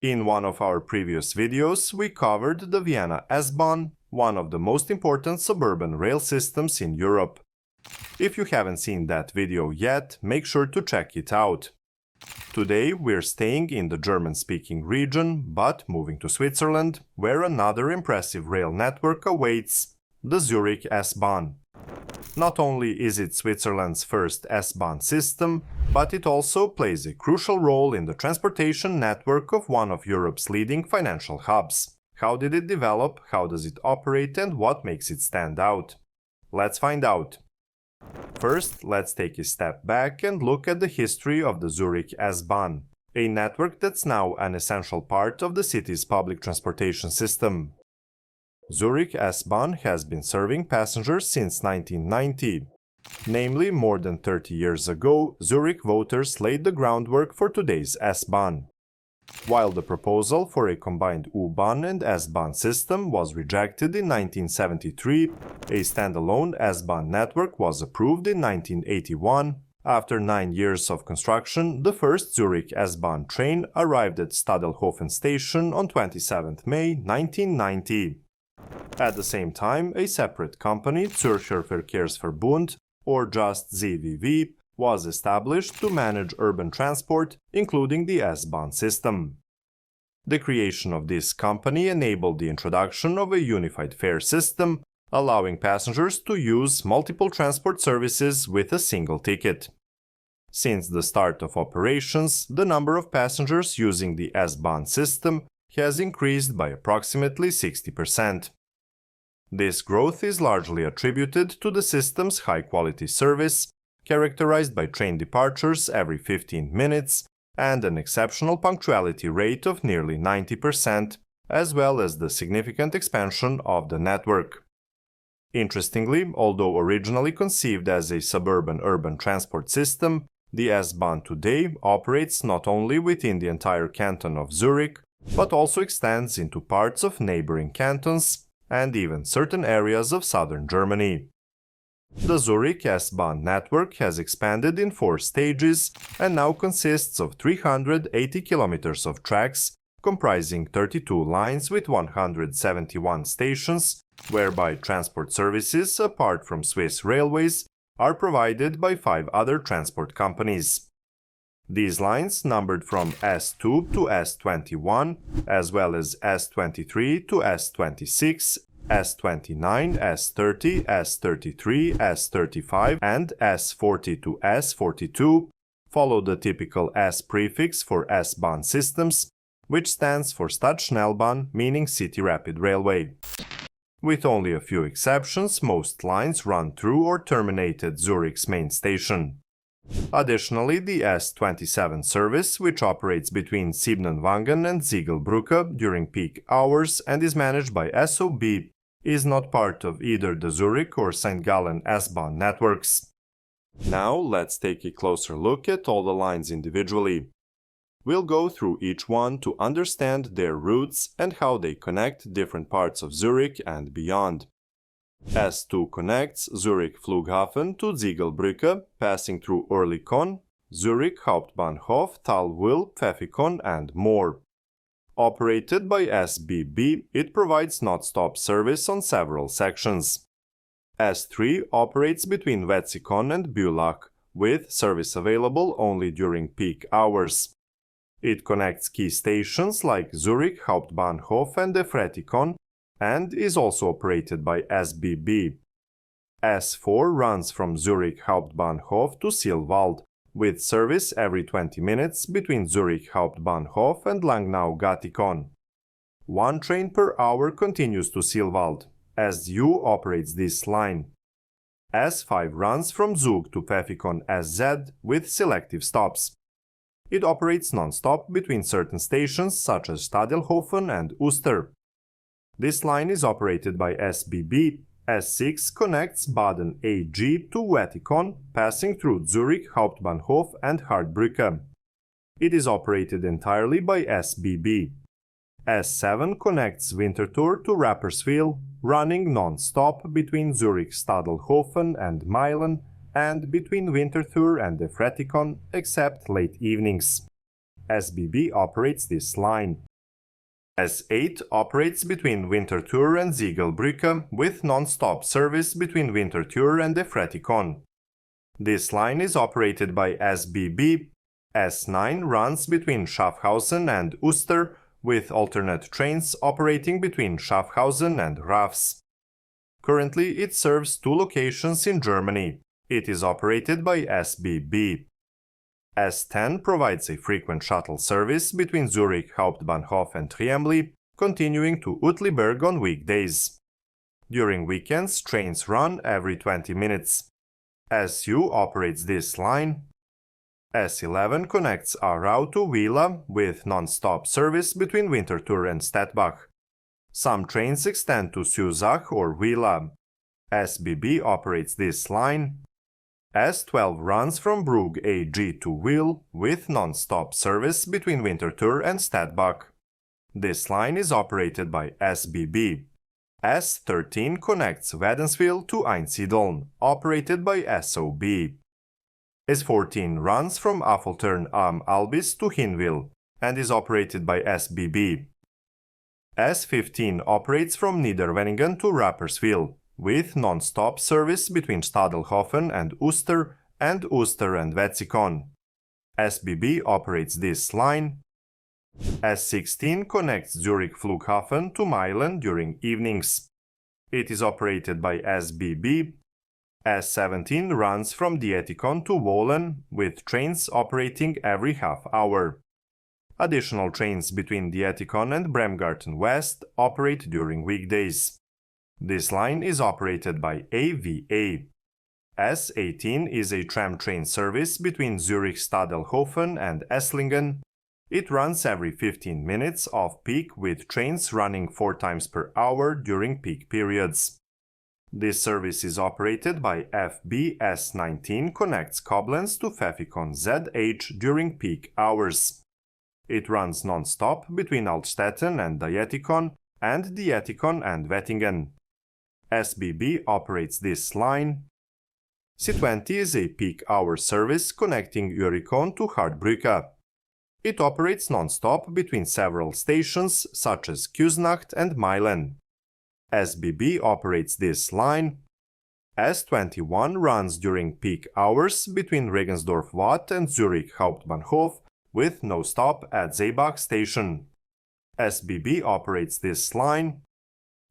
In one of our previous videos, we covered the Vienna S-Bahn, one of the most important suburban rail systems in Europe. If you haven't seen that video yet, make sure to check it out. Today we're staying in the German-speaking region, but moving to Switzerland, where another impressive rail network awaits, the Zurich S-Bahn. Not only is it Switzerland's first S-Bahn system, but it also plays a crucial role in the transportation network of one of Europe's leading financial hubs. How did it develop, how does it operate, and what makes it stand out? Let's find out. First, let's take a step back and look at the history of the Zurich S-Bahn, a network that's now an essential part of the city's public transportation system. Zurich S-Bahn has been serving passengers since 1990. Namely, more than 30 years ago, Zurich voters laid the groundwork for today's S-Bahn. While the proposal for a combined U-Bahn and S-Bahn system was rejected in 1973, a standalone S-Bahn network was approved in 1981. After 9 years of construction, the first Zurich S-Bahn train arrived at Stadelhofen station on 27 May 1990. At the same time, a separate company, Zürcher Verkehrsverbund, or just ZVV, was established to manage urban transport, including the S-Bahn system. The creation of this company enabled the introduction of a unified fare system, allowing passengers to use multiple transport services with a single ticket. Since the start of operations, the number of passengers using the S-Bahn system has increased by approximately 60%. This growth is largely attributed to the system's high-quality service, characterized by train departures every 15 minutes and an exceptional punctuality rate of nearly 90%, as well as the significant expansion of the network. Interestingly, although originally conceived as a suburban-urban transport system, the S-Bahn today operates not only within the entire canton of Zurich, but also extends into parts of neighboring cantons and even certain areas of southern Germany. The Zurich S-Bahn network has expanded in 4 stages and now consists of 380 kilometers of tracks, comprising 32 lines with 171 stations, whereby transport services, apart from Swiss railways, are provided by 5 other transport companies. These lines, numbered from S2 to S21, as well as S23 to S26, S29, S30, S33, S35, and S40 to S42, follow the typical S prefix for S-Bahn systems, which stands for Stadtschnellbahn, meaning City Rapid Railway. With only a few exceptions, most lines run through or terminate at Zurich's main station. Additionally, the S27 service, which operates between Siebenenwangen and Ziegelbrücke during peak hours and is managed by SOB, is not part of either the Zurich or St. Gallen S-Bahn networks. Now let's take a closer look at all the lines individually. We'll go through each one to understand their routes and how they connect different parts of Zurich and beyond. S2 connects Zurich Flughafen to Ziegelbrücke, passing through Oerlikon, Zurich Hauptbahnhof, Thalwil, Pfäffikon, and more. Operated by SBB, it provides non-stop service on several sections. S3 operates between Wetzikon and Bülach, with service available only during peak hours. It connects key stations like Zurich Hauptbahnhof and Efretikon, and is also operated by SBB. S4 runs from Zurich Hauptbahnhof to Silwald, with service every 20 minutes between Zurich Hauptbahnhof and Langnau-Gattikon. 1 train per hour continues to Silwald. SU operates this line. S5 runs from Zug to Pfäffikon SZ with selective stops. It operates non-stop between certain stations such as Stadelhofen and Uster. This line is operated by SBB. S6 connects Baden AG to Wetzikon, passing through Zurich Hauptbahnhof and Hardbrücke. It is operated entirely by SBB. S7 connects Winterthur to Rapperswil, running non-stop between Zurich Stadelhofen and Meilen and between Winterthur and Efretikon except late evenings. SBB operates this line. S8 operates between Winterthur and Ziegelbrücke with non-stop service between Winterthur and Efretikon. This line is operated by SBB. S9 runs between Schaffhausen and Uster with alternate trains operating between Schaffhausen and Rafs. Currently, it serves 2 locations in Germany. It is operated by SBB. S10 provides a frequent shuttle service between Zurich Hauptbahnhof and Triemli, continuing to Uetliberg on weekdays. During weekends, trains run every 20 minutes. SU operates this line. S11 connects Aarau to Wieler with non-stop service between Winterthur and Stettbach. Some trains extend to Susach or Wieler. SBB operates this line. S12 runs from Brugg AG to Wil with non-stop service between Winterthur and Stettbach. This line is operated by SBB. S13 connects Wädenswil to Einsiedeln, operated by SOB. S14 runs from Affoltern am Albis to Hinwil and is operated by SBB. S15 operates from Niederweningen to Rapperswil, with non-stop service between Stadelhofen and Uster and Wetzikon. SBB operates this line. S16 connects Zurich Flughafen to Meilen during evenings. It is operated by SBB. S17 runs from Dietikon to Wohlen, with trains operating every half hour. Additional trains between Dietikon and Bremgarten West operate during weekdays. This line is operated by AVA. S18 is a tram train service between Zurich Stadelhofen and Esslingen. It runs every 15 minutes off-peak with trains running 4 times per hour during peak periods. This service is operated by FB. S19 connects Koblenz to Pfäffikon ZH during peak hours. It runs non-stop between Altstetten and Dietikon and Dietikon and Wettingen. SBB operates this line. C20 is a peak hour service connecting Urikon to Hardbrücke. It operates non-stop between several stations such as Küsnacht and Meilen. SBB operates this line. S21 runs during peak hours between Regensdorf Watt and Zurich Hauptbahnhof with no stop at Seebach station. SBB operates this line.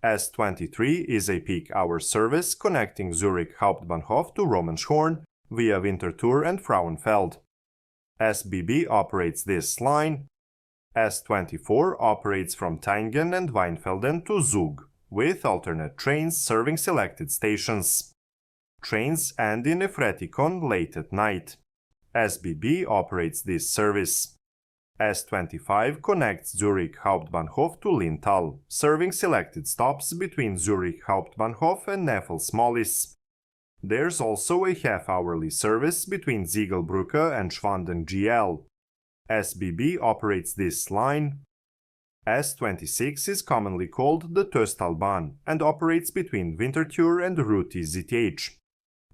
S23 is a peak hour service connecting Zurich Hauptbahnhof to Romenschorn via Winterthur and Frauenfeld. SBB operates this line. S24 operates from Teingen and Weinfelden to Zug, with alternate trains serving selected stations. Trains end in Efretikon late at night. SBB operates this service. S25 connects Zurich Hauptbahnhof to Linthal, serving selected stops between Zurich Hauptbahnhof and Neffel-Smollis. There's also a half-hourly service between Ziegelbrücke and Schwanden GL. SBB operates this line. S26 is commonly called the Töstalbahn and operates between Winterthur and Ruti ZH.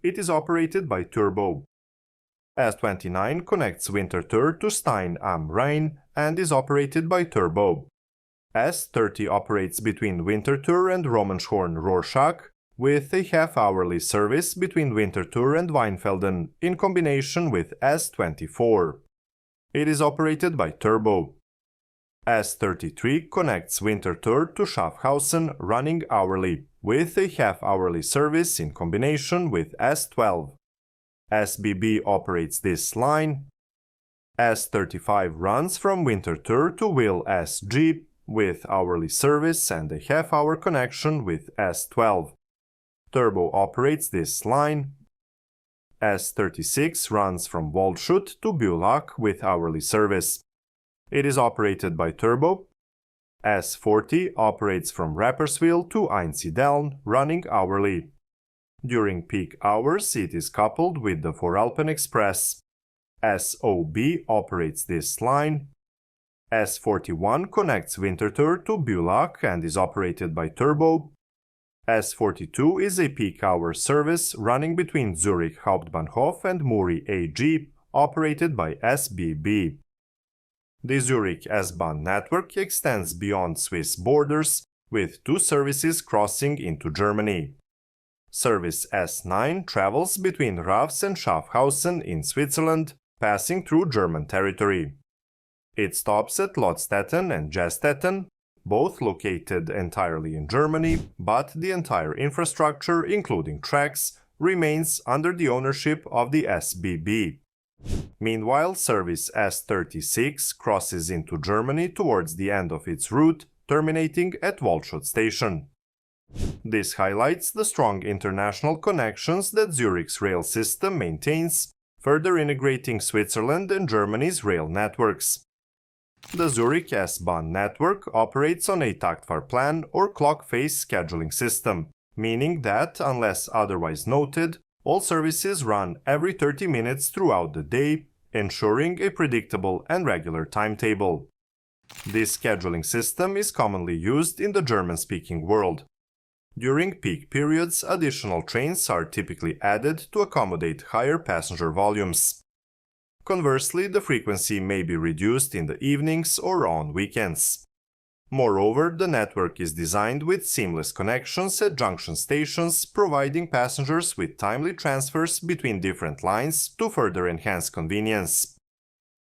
It is operated by Turbo. S29 connects Winterthur to Stein am Rhein and is operated by Turbo. S30 operates between Winterthur and Romenschorn-Rorschach, with a half-hourly service between Winterthur and Weinfelden in combination with S24. It is operated by Turbo. S33 connects Winterthur to Schaffhausen running hourly, with a half-hourly service in combination with S12. SBB operates this line. S35 runs from Winterthur to Wil SG, with hourly service and a half-hour connection with S12. Turbo operates this line. S36 runs from Waldshut to Bülach with hourly service. It is operated by Turbo. S40 operates from Rapperswil to Einsiedeln, running hourly. During peak hours, it is coupled with the Voralpen Express. SOB operates this line. S41 connects Winterthur to Bülach and is operated by Turbo. S42 is a peak hour service running between Zurich Hauptbahnhof and Muri AG, operated by SBB. The Zurich S-Bahn network extends beyond Swiss borders, with 2 services crossing into Germany. Service S9 travels between Rafs and Schaffhausen in Switzerland, passing through German territory. It stops at Lottstetten and Jestetten, both located entirely in Germany, but the entire infrastructure, including tracks, remains under the ownership of the SBB. Meanwhile, Service S36 crosses into Germany towards the end of its route, terminating at Waldshut station. This highlights the strong international connections that Zurich's rail system maintains, further integrating Switzerland and Germany's rail networks. The Zurich S-Bahn network operates on a Taktfahrplan or clock face scheduling system, meaning that, unless otherwise noted, all services run every 30 minutes throughout the day, ensuring a predictable and regular timetable. This scheduling system is commonly used in the German-speaking world. During peak periods, additional trains are typically added to accommodate higher passenger volumes. Conversely, the frequency may be reduced in the evenings or on weekends. Moreover, the network is designed with seamless connections at junction stations, providing passengers with timely transfers between different lines to further enhance convenience.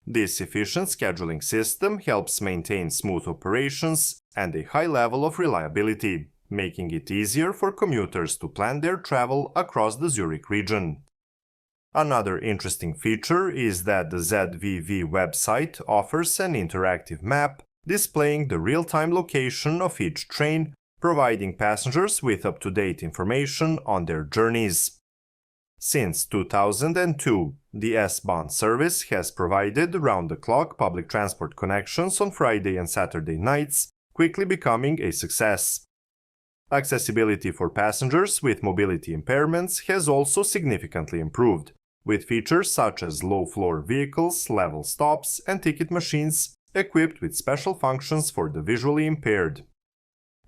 This efficient scheduling system helps maintain smooth operations and a high level of reliability, making it easier for commuters to plan their travel across the Zurich region. Another interesting feature is that the ZVV website offers an interactive map displaying the real-time location of each train, providing passengers with up-to-date information on their journeys. Since 2002, the S-Bahn service has provided round-the-clock public transport connections on Friday and Saturday nights, quickly becoming a success. Accessibility for passengers with mobility impairments has also significantly improved, with features such as low-floor vehicles, level stops, and ticket machines equipped with special functions for the visually impaired.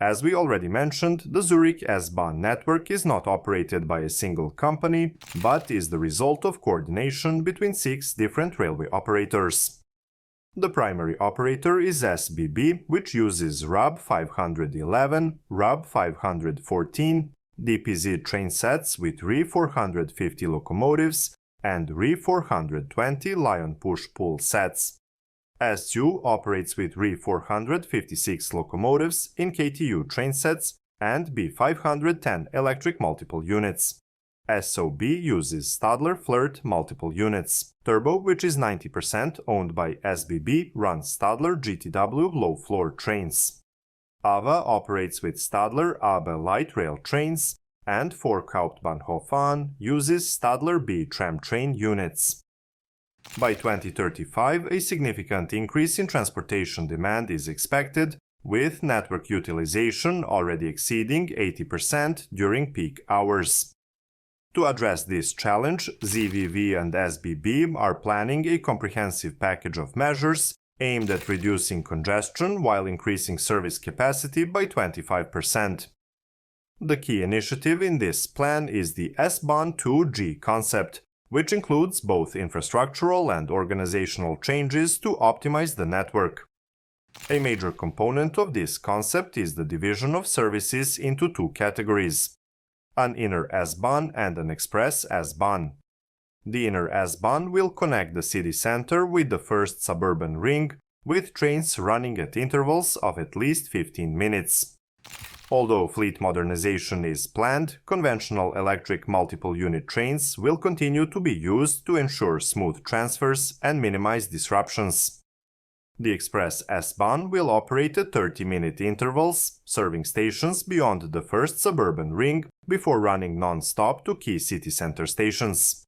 As we already mentioned, the Zurich S-Bahn network is not operated by a single company, but is the result of coordination between 6 different railway operators. The primary operator is SBB, which uses RAB 511, RAB 514, DPZ train sets with RE 450 locomotives, and RE 420 Lion push-pull sets. SU operates with RE 456 locomotives in KTU train sets and B 510 electric multiple units. SOB uses Stadler Flirt multiple units. Turbo, which is 90% owned by SBB, runs Stadler GTW low-floor trains. AVA operates with Stadler ABE light rail trains, and Fork Hauptbahnhof uses Stadler B tram train units. By 2035, a significant increase in transportation demand is expected, with network utilization already exceeding 80% during peak hours. To address this challenge, ZVV and SBB are planning a comprehensive package of measures aimed at reducing congestion while increasing service capacity by 25%. The key initiative in this plan is the S-Bahn 2G concept, which includes both infrastructural and organizational changes to optimize the network. A major component of this concept is the division of services into 2 categories: an inner S-Bahn and an express S-Bahn. The inner S-Bahn will connect the city center with the first suburban ring, with trains running at intervals of at least 15 minutes. Although fleet modernization is planned, conventional electric multiple-unit trains will continue to be used to ensure smooth transfers and minimize disruptions. The Express S-Bahn will operate at 30-minute intervals, serving stations beyond the first suburban ring before running non-stop to key city center stations.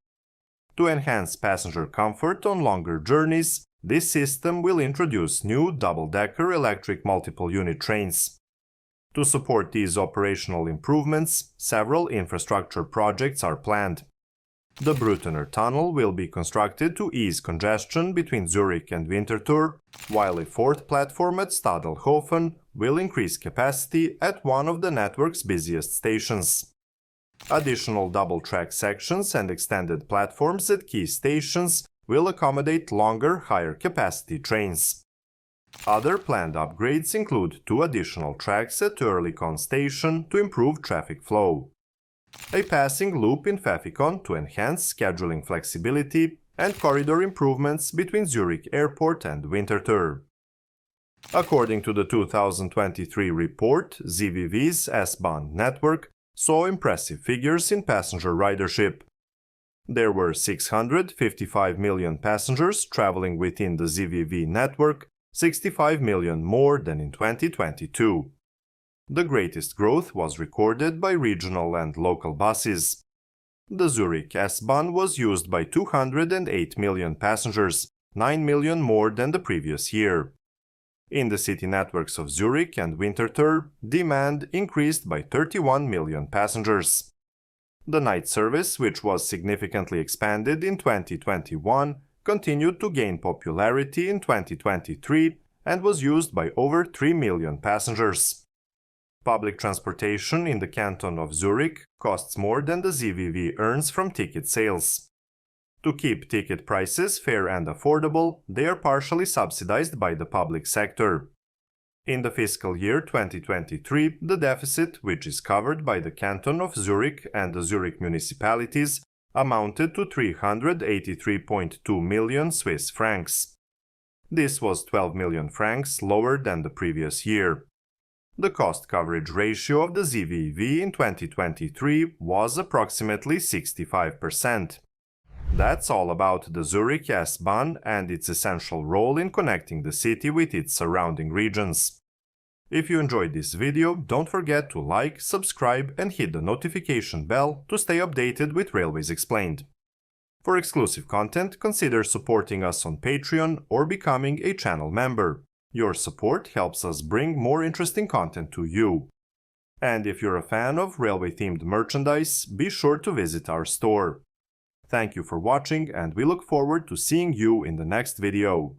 To enhance passenger comfort on longer journeys, this system will introduce new double-decker electric multiple-unit trains. To support these operational improvements, several infrastructure projects are planned. The Brütener Tunnel will be constructed to ease congestion between Zurich and Winterthur, while a 4th platform at Stadelhofen will increase capacity at one of the network's busiest stations. Additional double-track sections and extended platforms at key stations will accommodate longer, higher-capacity trains. Other planned upgrades include 2 additional tracks at Oerlikon station to improve traffic flow, a passing loop in Pfäffikon to enhance scheduling flexibility, and corridor improvements between Zurich Airport and Winterthur. According to the 2023 report, ZVV's S-Bahn network saw impressive figures in passenger ridership. There were 655 million passengers traveling within the ZVV network, 65 million more than in 2022. The greatest growth was recorded by regional and local buses. The Zurich S-Bahn was used by 208 million passengers, 9 million more than the previous year. In the city networks of Zurich and Winterthur, demand increased by 31 million passengers. The night service, which was significantly expanded in 2021, continued to gain popularity in 2023 and was used by over 3 million passengers. Public transportation in the canton of Zurich costs more than the ZVV earns from ticket sales. To keep ticket prices fair and affordable, they are partially subsidized by the public sector. In the fiscal year 2023, the deficit, which is covered by the canton of Zurich and the Zurich municipalities, amounted to 383.2 million Swiss francs. This was 12 million francs lower than the previous year. The cost coverage ratio of the ZVV in 2023 was approximately 65%. That's all about the Zurich S-Bahn and its essential role in connecting the city with its surrounding regions. If you enjoyed this video, don't forget to like, subscribe and hit the notification bell to stay updated with Railways Explained. For exclusive content, consider supporting us on Patreon or becoming a channel member. Your support helps us bring more interesting content to you. And if you're a fan of railway-themed merchandise, be sure to visit our store. Thank you for watching, and we look forward to seeing you in the next video.